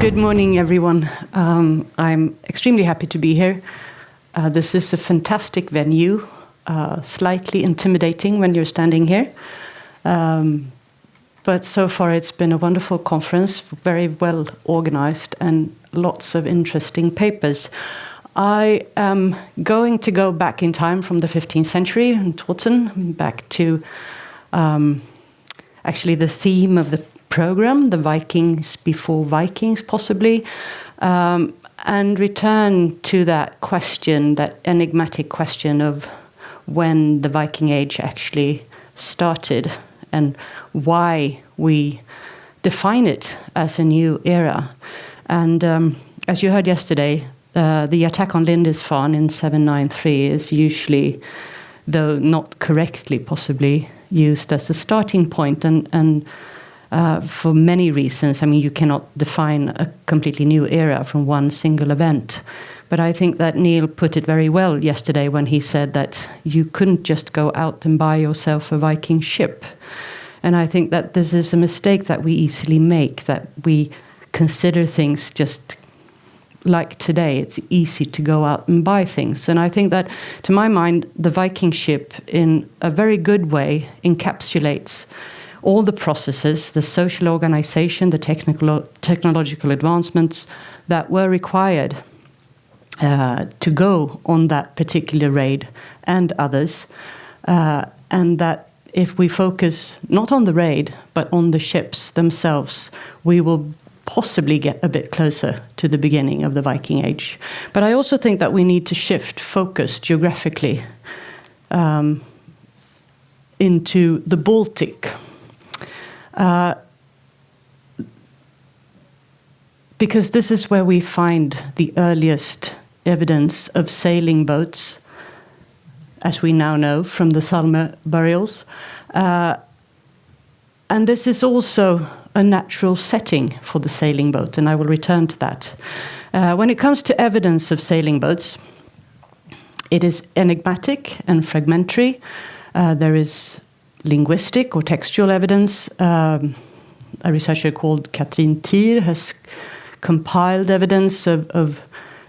Good morning, everyone. I'm extremely happy to be here. This is a fantastic venue, slightly intimidating when you're standing here. But so far it's been a wonderful conference, very well organized and lots of interesting papers. I am going to go back in time from the 15th century in Toten, back to actually the theme of the program, the Vikings before Vikings possibly, and return to that question, that enigmatic question of when the Viking Age actually started and why we define it as a new era. And as you heard yesterday, the attack on Lindisfarne in 793 is usually, though not correctly possibly, used as a starting point, and for many reasons. I mean, you cannot define a completely new era from one single event. But I think that Neil put it very well yesterday when he said that you couldn't just go out and buy yourself a Viking ship. And I think that this is a mistake that we easily make, that we consider things just like today. It's easy to go out and buy things. And I think that, to my mind, the Viking ship in a very good way encapsulates all the processes, the social organization, the technological advancements that were required to go on that particular raid and others. And that if we focus not on the raid, but on the ships themselves, we will possibly get a bit closer to the beginning of the Viking Age. But I also think that we need to shift focus geographically into the Baltic. Because this is where we find the earliest evidence of sailing boats, as we now know from the Salme burials. And this is also a natural setting for the sailing boat, and I will return to that. When it comes to evidence of sailing boats, it is enigmatic and fragmentary. There is linguistic or textual evidence. A researcher called Katrin Thier has compiled evidence of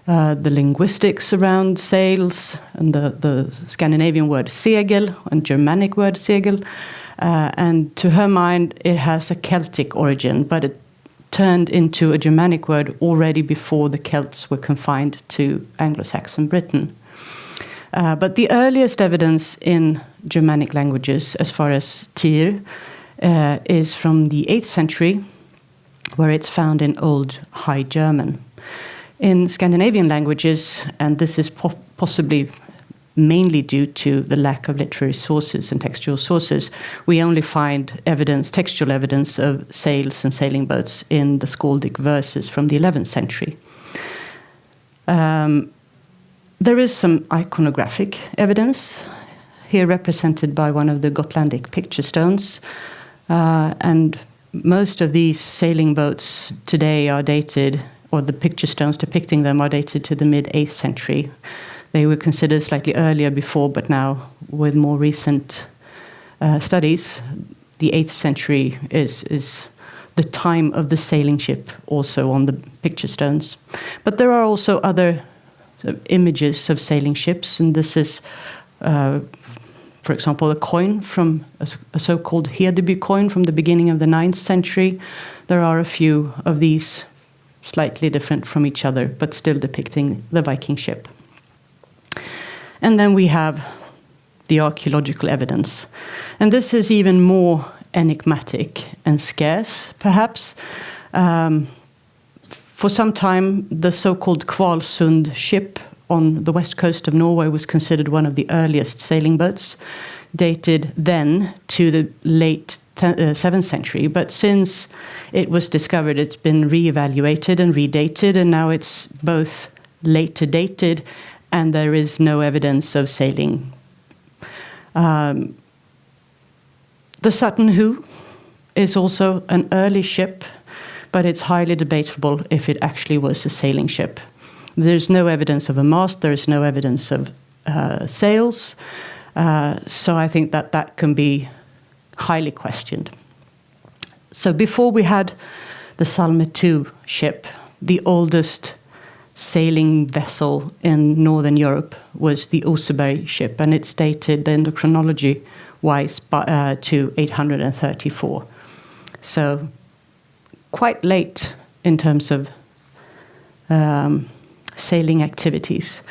the linguistics around sails and the Scandinavian word segel and Germanic word segel. And to her mind, it has a Celtic origin, but it turned into a Germanic word already before the Celts were confined to Anglo-Saxon Britain. But the earliest evidence in Germanic languages, as far as Thier, is from the 8th century, where it's found in Old High German. In Scandinavian languages, and this is possibly mainly due to the lack of literary sources and textual sources, we only find textual evidence of sails and sailing boats in the skaldic verses from the 11th century. There is some iconographic evidence, here represented by one of the Gotlandic picture stones. And most of these sailing boats today are dated, or the picture stones depicting them are dated to the mid-8th century. They were considered slightly earlier before, but now with more recent studies, the 8th century is the time of the sailing ship also on the picture stones. But there are also other images of sailing ships, and this is, for example, a coin from a so-called Hedeby coin from the beginning of the 9th century. There are a few of these slightly different from each other, but still depicting the Viking ship. And then we have the archaeological evidence. And this is even more enigmatic and scarce, perhaps. For some time, the so-called Kvalsund ship on the west coast of Norway was considered one of the earliest sailing boats, dated then to the late 7th century. But since it was discovered, it's been re-evaluated and redated, and now it's both later dated and there is no evidence of sailing. The Sutton Hoo is also an early ship, but it's highly debatable if it actually was a sailing ship. There's no evidence of a mast, there is no evidence of sails, so I think that can be highly questioned. So before we had the Salme II ship, the oldest sailing vessel in Northern Europe was the Oseberg ship, and it's dated chronology-wise to 834. So quite late in terms of sailing activities.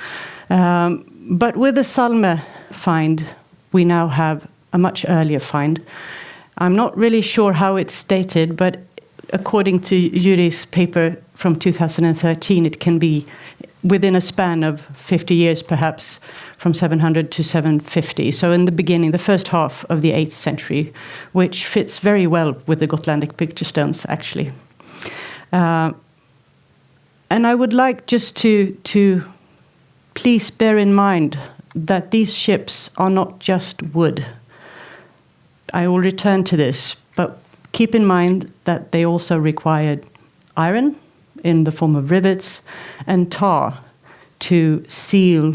But with the Salme find, we now have a much earlier find. I'm not really sure how it's dated, but according to Yuri's paper from 2013, it can be within a span of 50 years, perhaps, from 700 to 750. So in the beginning, the first half of the 8th century, which fits very well with the Gotlandic picture stones, actually. And I would like just to please bear in mind that these ships are not just wood. I will return to this, but keep in mind that they also required iron in the form of rivets and tar to seal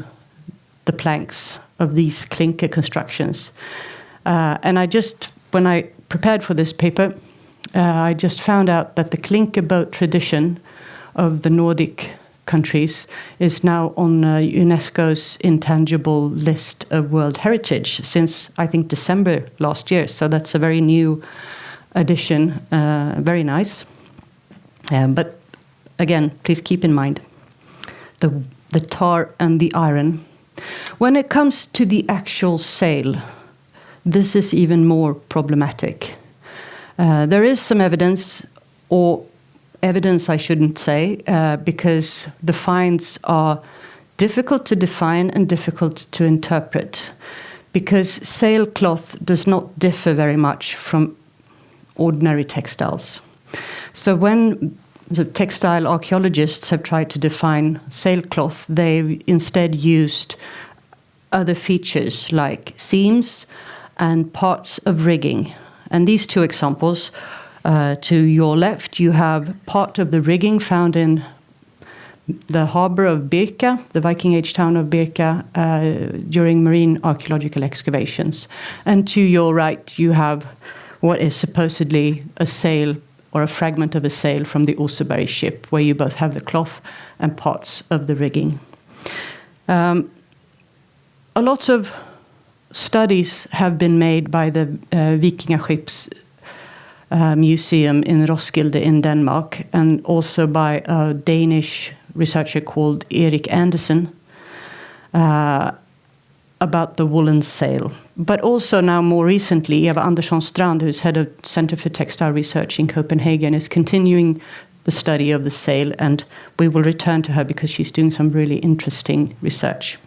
the planks of these clinker constructions. And when I prepared for this paper, I just found out that the clinker boat tradition of the Nordic countries is now on UNESCO's intangible list of World Heritage since, I think, December last year. So that's a very new addition, very nice. But again, please keep in mind the tar and the iron. When it comes to the actual sail, this is even more problematic. There is some evidence, or evidence I shouldn't say, because the finds are difficult to define and difficult to interpret, because sailcloth does not differ very much from ordinary textiles. So when the textile archaeologists have tried to define sailcloth, they instead used other features like seams and parts of rigging. And these two examples, to your left, you have part of the rigging found in the harbor of Birka, the Viking Age town of Birka, during marine archaeological excavations. And to your right, you have what is supposedly a sail or a fragment of a sail from the Oseberg ship, where you both have the cloth and parts of the rigging. A lot of studies have been made by the Vikingaships museum in Roskilde in Denmark, and also by a Danish researcher called Erik Andersen, about the woolen sail. But also now more recently, Eva Andersson Strand, who's head of Center for Textile Research in Copenhagen, is continuing the study of the sail, and we will return to her because she's doing some really interesting research.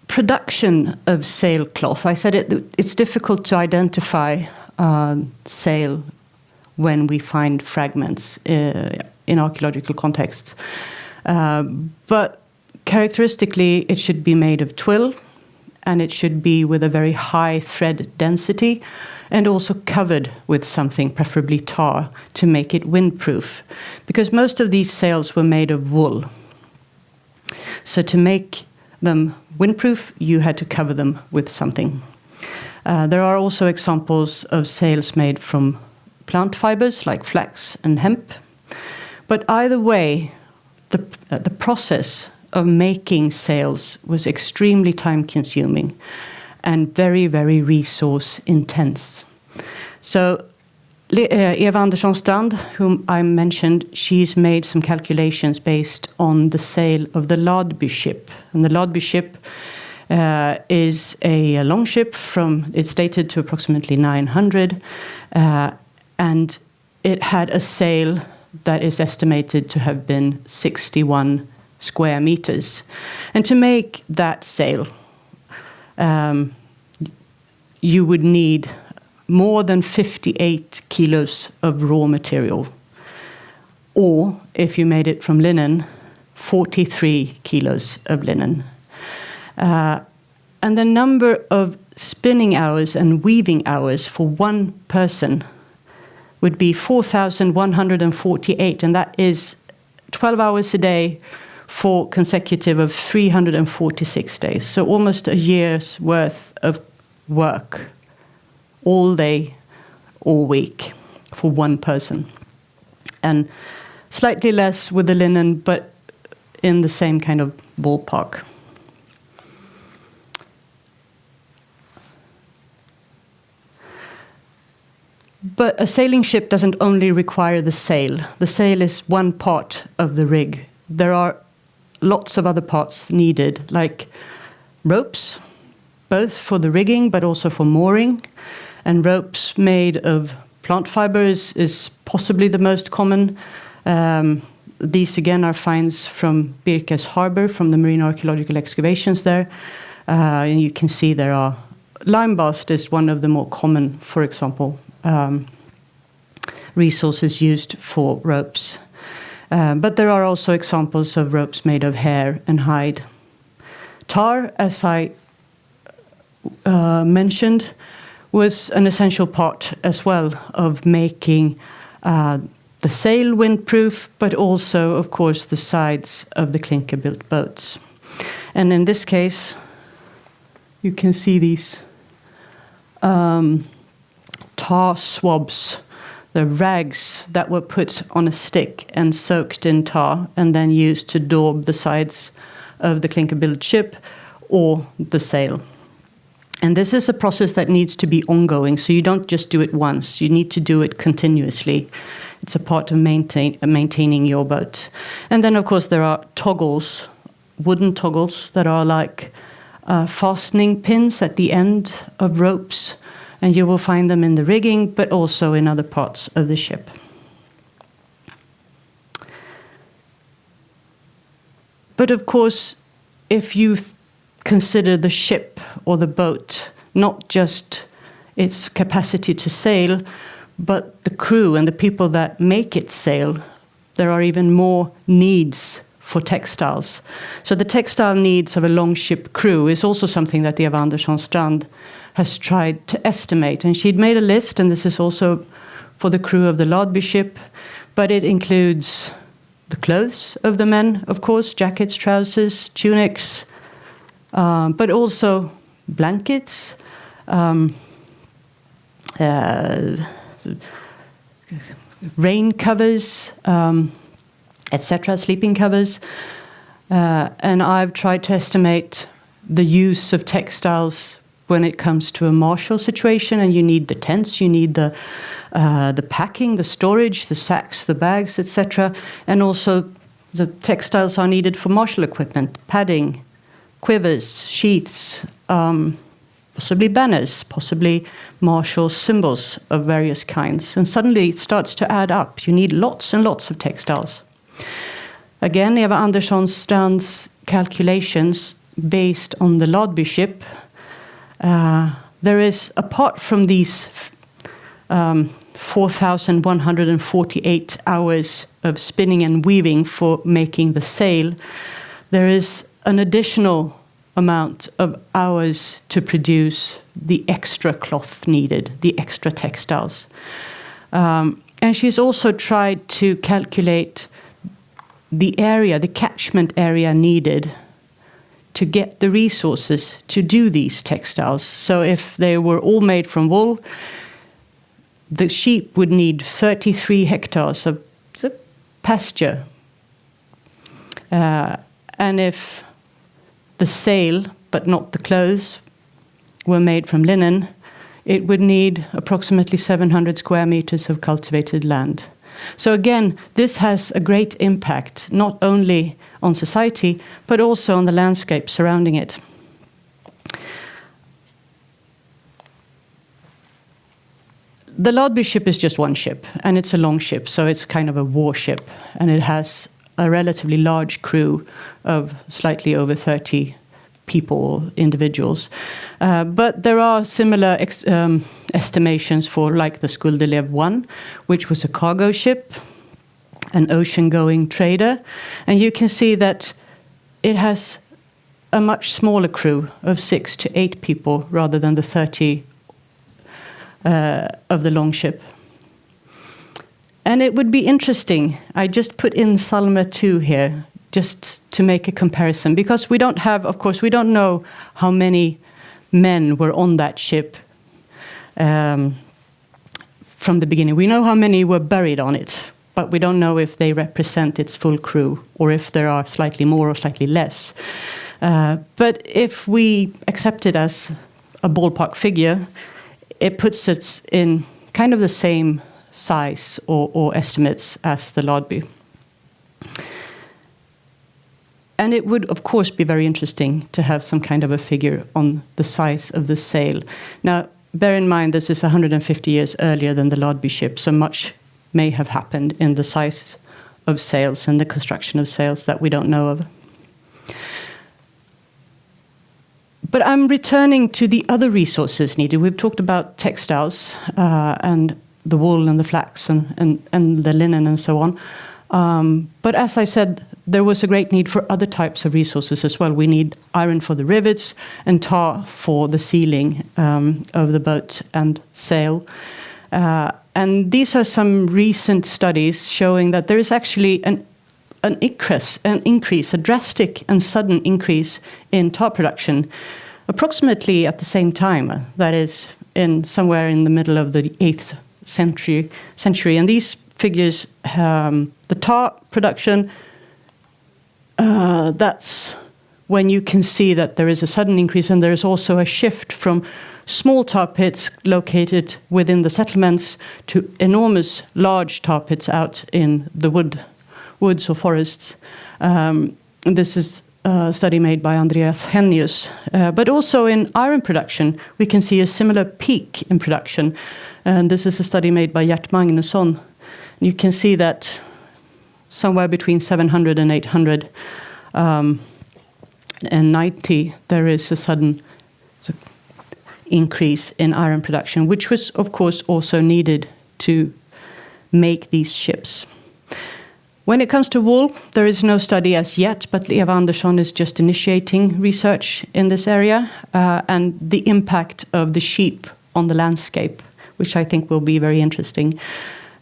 Production of sailcloth. I said it's difficult to identify sail when we find fragments in archaeological contexts. But characteristically, it should be made of twill, and it should be with a very high thread density, and also covered with something, preferably tar, to make it windproof. Because most of these sails were made of wool. So to make them windproof, you had to cover them with something. There are also examples of sails made from plant fibers like flax and hemp. But either way, the process of making sails was extremely time-consuming and very, very resource-intense. So Eva Andersson Strand, whom I mentioned, she's made some calculations based on the sail of the Ladby ship. And the Ladby ship is a longship it's dated to approximately 900, and it had a sail that is estimated to have been 61 square meters. And to make that sail, you would need more than 58 kilos of raw material. Or, if you made it from linen, 43 kilos of linen. And the number of spinning hours and weaving hours for one person would be 4,148, and that is 12 hours a day for consecutive of 346 days. So almost a year's worth of work, all day, all week, for one person. and slightly less with the linen, but in the same kind of ballpark. But a sailing ship doesn't only require the sail. The sail is one part of the rig. There are lots of other parts needed, like ropes, both for the rigging but also for mooring. And ropes made of plant fibers is possibly the most common. These again are finds from Birkes Harbour, from the marine archaeological excavations there. And you can see there are lime bast is one of the more common, for example, resources used for ropes. But there are also examples of ropes made of hair and hide. Tar, as I mentioned, was an essential part as well of making the sail windproof, but also, of course, the sides of the clinker-built boats. And in this case, you can see these tar swabs, the rags that were put on a stick and soaked in tar and then used to daub the sides of the clinker-built ship or the sail. And this is a process that needs to be ongoing, so you don't just do it once, you need to do it continuously. It's a part of maintaining your boat. And then, of course, there are toggles, wooden toggles that are like fastening pins at the end of ropes, and you will find them in the rigging, but also in other parts of the ship. But of course, if you consider the ship or the boat, not just its capacity to sail, but the crew and the people that make it sail, there are even more needs for textiles. So the textile needs of a longship crew is also something that Eva Andersson Strand has tried to estimate. And she'd made a list, and this is also for the crew of the Ladby ship, but it includes the clothes of the men, of course, jackets, trousers, tunics, but also blankets, rain covers, etc., sleeping covers. And I've tried to estimate the use of textiles when it comes to a martial situation, and you need the tents, you need the packing, the storage, the sacks, the bags, etc. And also the textiles are needed for martial equipment, padding, quivers, sheaths, possibly banners, possibly martial symbols of various kinds. And suddenly it starts to add up. You need lots and lots of textiles. Again, Eva Andersson Strand's calculations based on the Ladby ship, there is, apart from these 4,148 hours of spinning and weaving for making the sail, there is an additional amount of hours to produce the extra cloth needed, the extra textiles. And she's also tried to calculate the area, the catchment area needed to get the resources to do these textiles. So if they were all made from wool, the sheep would need 33 hectares of pasture. And if the sail, but not the clothes, were made from linen, it would need approximately 700 square meters of cultivated land. So again, this has a great impact, not only on society, but also on the landscape surrounding it. The Ladby ship is just one ship, and it's a long ship, so it's kind of a warship, and it has a relatively large crew of slightly over 30 people, individuals. But there are similar estimations for, like, the Skuldelev 1, which was a cargo ship, an ocean-going trader. And you can see that it has a much smaller crew of 6 to 8 people rather than the 30 of the long ship. And it would be interesting, I just put in Salme 2 here, just to make a comparison, because we don't have, of course, we don't know how many men were on that ship from the beginning. We know how many were buried on it, but we don't know if they represent its full crew or if there are slightly more or slightly less. But if we accept it as a ballpark figure, it puts it in kind of the same size or estimates as the Lodby. And it would, of course, be very interesting to have some kind of a figure on the size of the sail. Now, bear in mind, this is 150 years earlier than the Lodby ship, so much may have happened in the size of sails and the construction of sails that we don't know of. But I'm returning to the other resources needed. We've talked about textiles and the wool and the flax and the linen and so on. But as I said, there was a great need for other types of resources as well. We need iron for the rivets and tar for the sealing of the boat and sail. And these are some recent studies showing that there is actually an increase, a drastic and sudden increase in tar production, approximately at the same time. That is, somewhere in the middle of the 8th century. And these figures, the tar production, that's when you can see that there is a sudden increase, and there is also a shift from small tar pits located within the settlements to enormous large tar pits out in the woods or forests. This is a study made by Andreas Hennius. But also in iron production, we can see a similar peak in production. And this is a study made by Gert Magnusson. You can see that somewhere between 700 and 800 and 90, there is a sudden increase in iron production, which was, of course, also needed to make these ships. When it comes to wool, there is no study as yet, but Eva Andersson is just initiating research in this area, and the impact of the sheep on the landscape, which I think will be very interesting.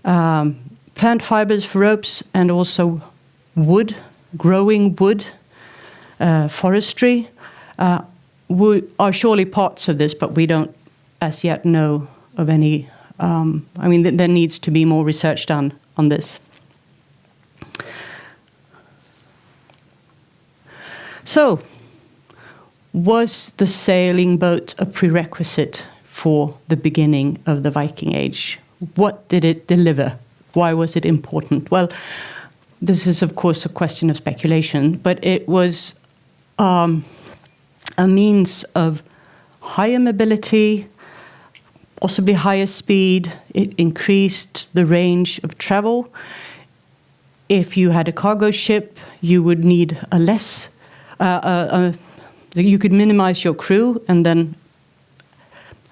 Plant fibers for ropes and also wood, growing wood, forestry, are surely parts of this, but we don't as yet know of any. There needs to be more research done on this. So, was the sailing boat a prerequisite for the beginning of the Viking Age? What did it deliver? Why was it important? Well, this is, of course, a question of speculation, but it was a means of higher mobility, possibly higher speed. It increased the range of travel. If you had a cargo ship, you would need a less. You could minimize your crew and then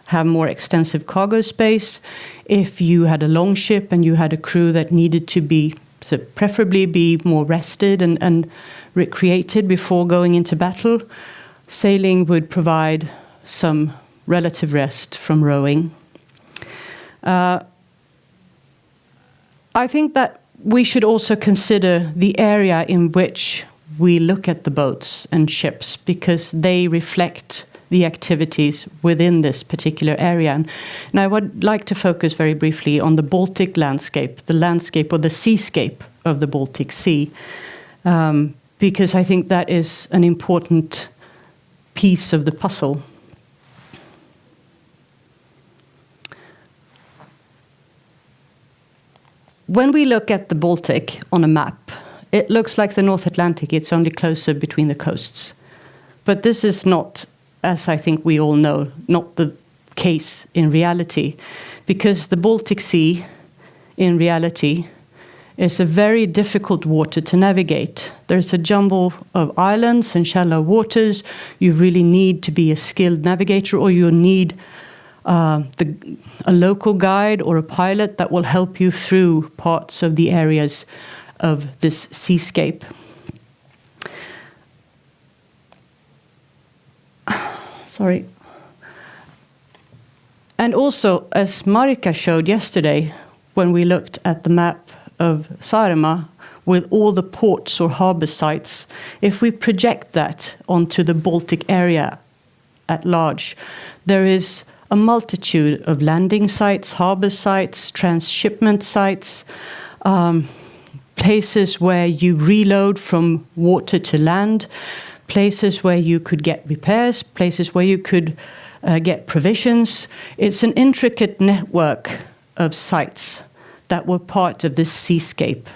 have more extensive cargo space. If you had a long ship and you had a crew that needed to be, so preferably be more rested and recreated before going into battle, sailing would provide some relative rest from rowing. I think that we should also consider the area in which we look at the boats and ships, because they reflect the activities within this particular area. And I would like to focus very briefly on the Baltic landscape, the landscape or the seascape of the Baltic Sea, because I think that is an important piece of the puzzle. When we look at the Baltic on a map, it looks like the North Atlantic. It's only closer between the coasts. But this is not, as I think we all know, not the case in reality, because the Baltic Sea, in reality, is a very difficult water to navigate. There's a jumble of islands and shallow waters. You really need to be a skilled navigator, or you need a local guide or a pilot that will help you through parts of the areas of this seascape. Sorry. And also, as Marika showed yesterday, when we looked at the map of Saaremaa with all the ports or harbour sites, if we project that onto the Baltic area at large, there is a multitude of landing sites, harbour sites, transshipment sites, places where you reload from water to land, places where you could get repairs, places where you could get provisions. It's an intricate network of sites that were part of this seascape.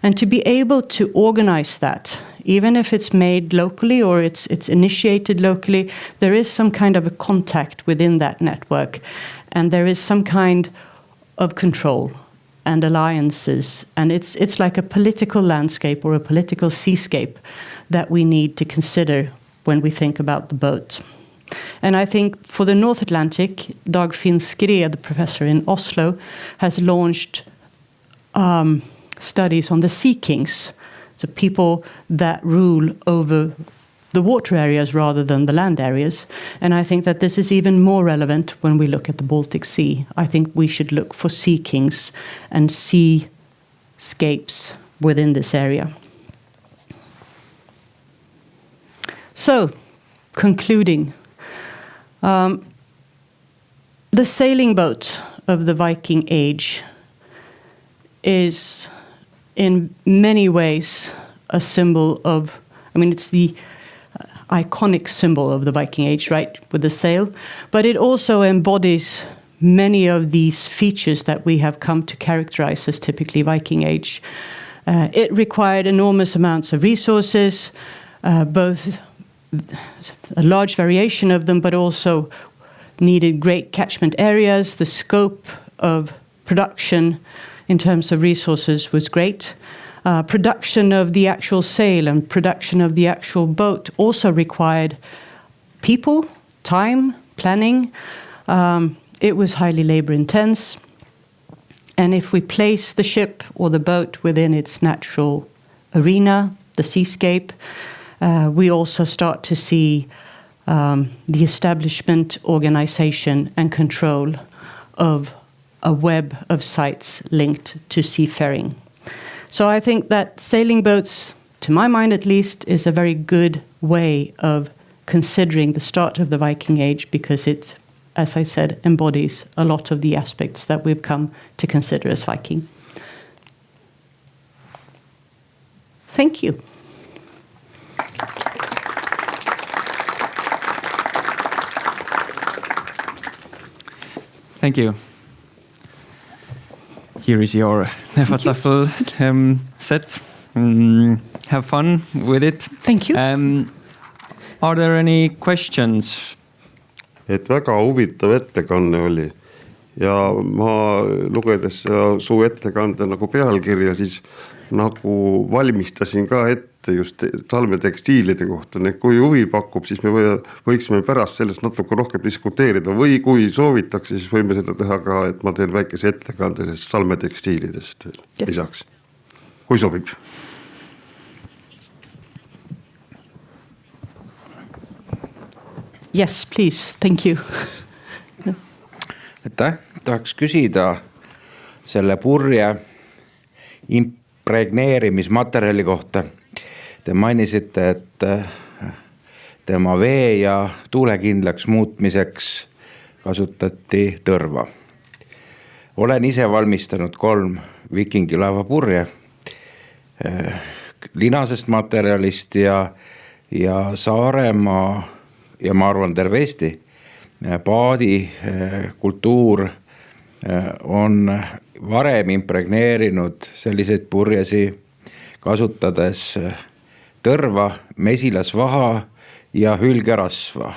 And to be able to organize that, even if it's made locally or it's initiated locally, there is some kind of a contact within that network. And there is some kind of control and alliances. And it's like a political landscape or a political seascape that we need to consider when we think about the boat. And I think for the North Atlantic, Dag Finn Skræ, the professor in Oslo, has launched studies on the sea kings, so people that rule over the water areas rather than the land areas. And I think that this is even more relevant when we look at the Baltic Sea. I think we should look for sea kings and seascapes within this area. So, concluding, the sailing boat of the Viking Age is in many ways a symbol of, it's the iconic symbol of the Viking Age, right, with the sail, but it also embodies many of these features that we have come to characterize as typically Viking Age. It required enormous amounts of resources, both a large variation of them, but also needed great catchment areas. The scope of production in terms of resources was great. Production of the actual sail and production of the actual boat also required people, time, planning. It was highly labor intense. And if we place the ship or the boat within its natural arena, the seascape, we also start to see the establishment, organization, and control of a web of sites linked to seafaring. So I think that sailing boats, to my mind at least, is a very good way of considering the start of the Viking Age, because it, as I said, embodies a lot of the aspects that we've come to consider as Viking. Thank you. Thank you. Here is your Nefatafel set. Have fun with it. Thank you. Are there any questions? Et väga huvitav ettekanne oli ja ma lugedes su ettekande nagu pealkirja, siis nagu valmistasin ka ette just Salme tekstiilide kohta. Kui huvi pakub, siis me võiksime pärast sellest natuke rohkem diskuteerida või kui soovitakse, siis võime seda teha ka, et ma teen väikese ettekande Salme tekstiilidest lisaks, kui sobib. Yes, please. Thank you. Tahaks küsida selle purje impregneerimismaterjali kohta. Te mainisite, et tema vee ja tuulekindlaks muutmiseks kasutati tõrva. Olen ise valmistanud 3 Vikingi laeva purje linasest materjalist ja Saaremaa ja ma arvan terve Eesti paadi kultuur on varem impregneerinud selliseid purjesi kasutades tõrva, mesilasvaha ja hülgerasva.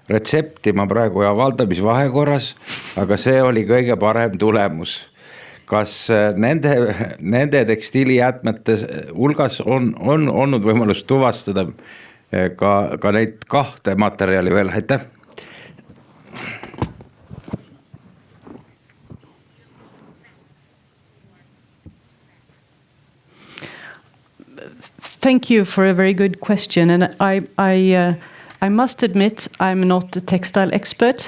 Retsepti ma praegu avaldamisvahekorras, aga see oli kõige parem tulemus. Kas nende tekstiilijäätmete hulgas on olnud võimalus tuvastada ka neid 2 materjali veel? Aitäh! Thank you for a very good question, and I must admit I'm not a textile expert.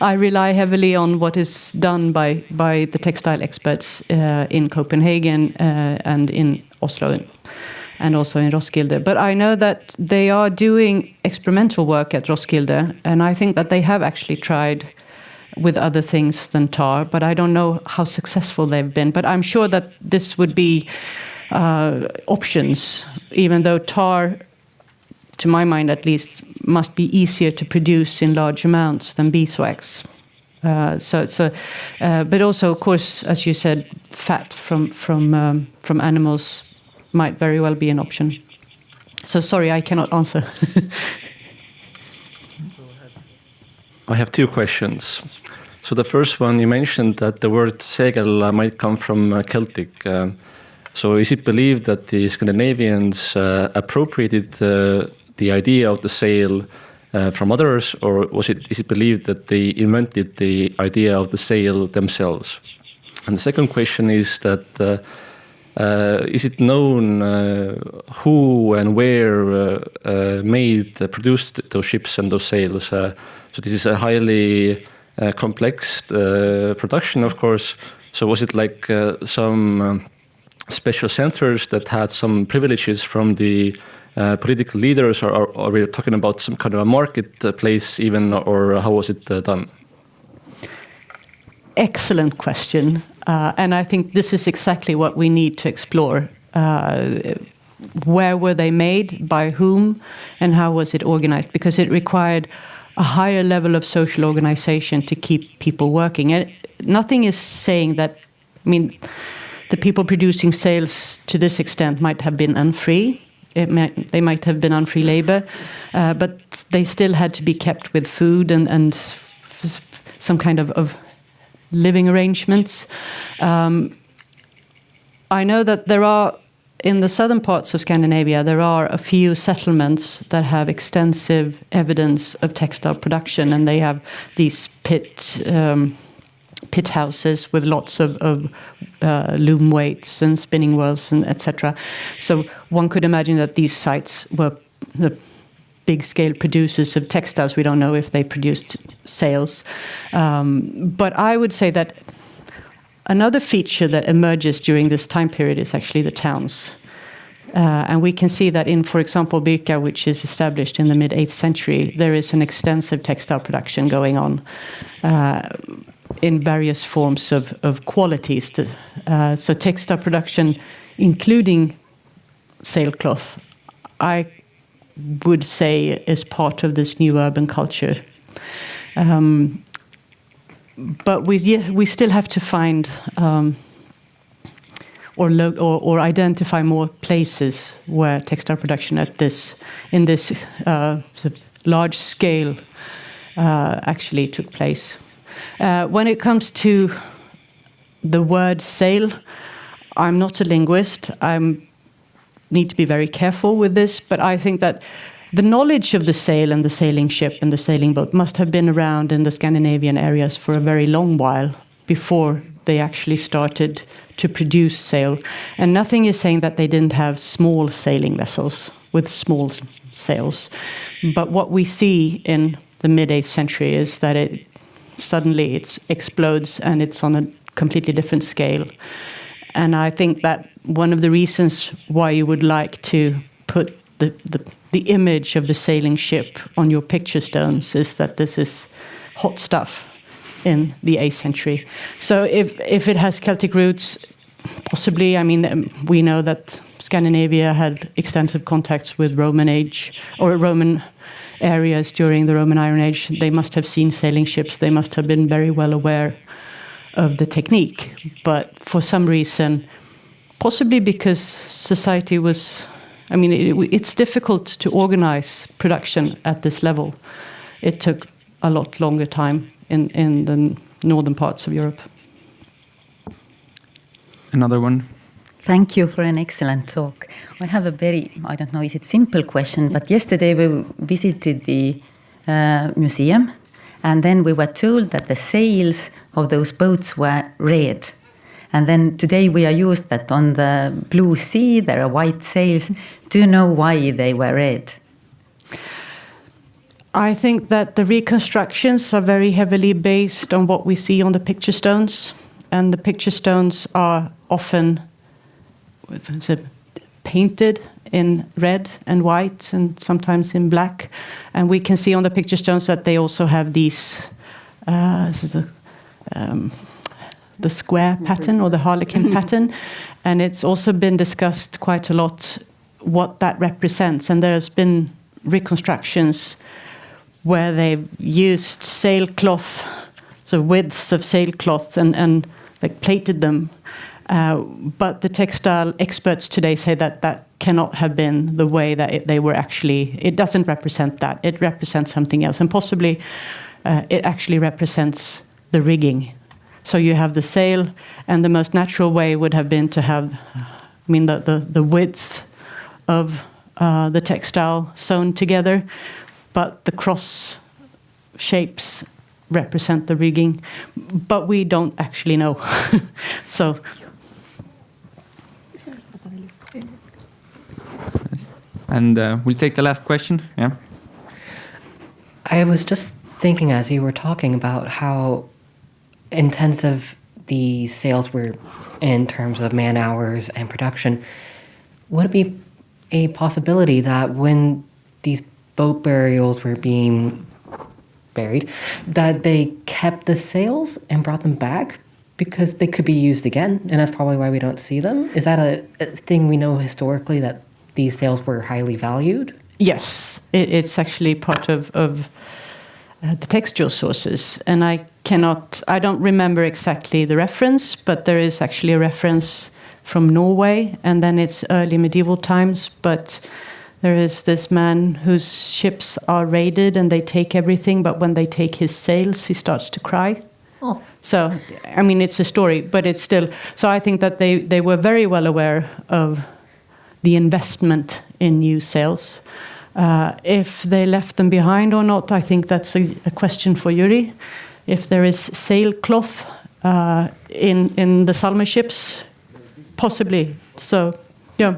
I rely heavily on what is done by the textile experts in Copenhagen and in Oslo and also in Roskilde. But I know that they are doing experimental work at Roskilde, and I think that they have actually tried with other things than tar, but I don't know how successful they've been. But I'm sure that this would be options, even though tar, to my mind at least, must be easier to produce in large amounts than beeswax. But also, of course, as you said, fat from animals might very well be an option. So sorry, I cannot answer. I have two questions. So the first one, you mentioned that the word segel might come from Celtic. So is it believed that the Scandinavians appropriated the idea of the sail from others, or is it believed that they invented the idea of the sail themselves? And the second question is that is it known who and where produced those ships and those sails? So this is a highly complex production, of course. So was it like some special centers that had some privileges from the political leaders, or are we talking about some kind of a marketplace even, or how was it done? Excellent question. And I think this is exactly what we need to explore. Where were they made, by whom, and how was it organized? Because it required a higher level of social organization to keep people working. And nothing is saying that, I mean, the people producing sails to this extent might have been unfree. They might have been unfree labor, but they still had to be kept with food and some kind of living arrangements. I know that there are, in the southern parts of Scandinavia, there are a few settlements that have extensive evidence of textile production, and they have these pit houses with lots of loom weights and spinning wheels and etc. So one could imagine that these sites were the big-scale producers of textiles. We don't know if they produced sails. But I would say that another feature that emerges during this time period is actually the towns. And we can see that in, for example, Birka, which is established in the mid-8th century, there is an extensive textile production going on in various forms of qualities. So textile production, including sailcloth, I would say is part of this new urban culture. But we still have to find or identify more places where textile production in this sort of large scale actually took place. When it comes to the word sail, I'm not a linguist. I need to be very careful with this, but I think that the knowledge of the sail and the sailing ship and the sailing boat must have been around in the Scandinavian areas for a very long while before they actually started to produce sail. And nothing is saying that they didn't have small sailing vessels with small sails. But what we see in the mid-8th century is that it suddenly explodes and it's on a completely different scale. And I think that one of the reasons why you would like to put the image of the sailing ship on your picture stones is that this is hot stuff in the 8th century. So if it has Celtic roots, possibly. I mean, we know that Scandinavia had extensive contacts with Roman Age or Roman areas during the Roman Iron Age. They must have seen sailing ships. They must have been very well aware of the technique. But for some reason, possibly because society was, I mean, it's difficult to organize production at this level. It took a lot longer time in the northern parts of Europe. Another one. Thank you for an excellent talk. I have a very, I don't know, is it simple question, but yesterday we visited the museum, and then we were told that the sails of those boats were red. And then today we are used that on the blue sea there are white sails. Do you know why they were red? I think that the reconstructions are very heavily based on what we see on the picture stones. And the picture stones are often painted in red and white and sometimes in black. And we can see on the picture stones that they also have these This is the square pattern or the Harlequin pattern, and it's also been discussed quite a lot what that represents. And there's been reconstructions where they've used sailcloth, so widths of sailcloth, and like plated them. But the textile experts today say that that cannot have been the way that they were actually. It doesn't represent that. It represents something else, and possibly it actually represents the rigging. So you have the sail, and the most natural way would have been to have, the width of the textile sewn together, but the cross shapes represent the rigging, but we don't actually know. So. And we'll take the last question. Yeah. I was just thinking as you were talking about how intensive the sails were in terms of man hours and production. Would it be a possibility that when these boat burials were being buried, that they kept the sails and brought them back because they could be used again, and that's probably why we don't see them? Is that a thing we know historically, that these sails were highly valued? Yes, it's actually part of the textual sources, and I don't remember exactly the reference, but there is actually a reference from Norway, and then it's early medieval times, but there is this man whose ships are raided and they take everything, but when they take his sails, he starts to cry. Oh. So, it's a story, but it's still... So I think that they were very well aware of the investment in new sails. If they left them behind or not, I think that's a question for Yuri. If there is sailcloth in the Salme ships, possibly. So, yeah.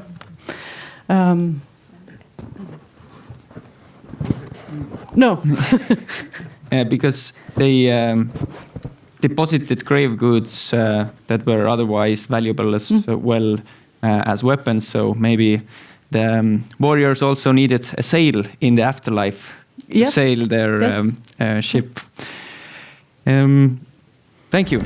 No. Because they deposited grave goods that were otherwise valuable as well as weapons. So maybe the warriors also needed a sail in the afterlife to sail their ship. Thank you.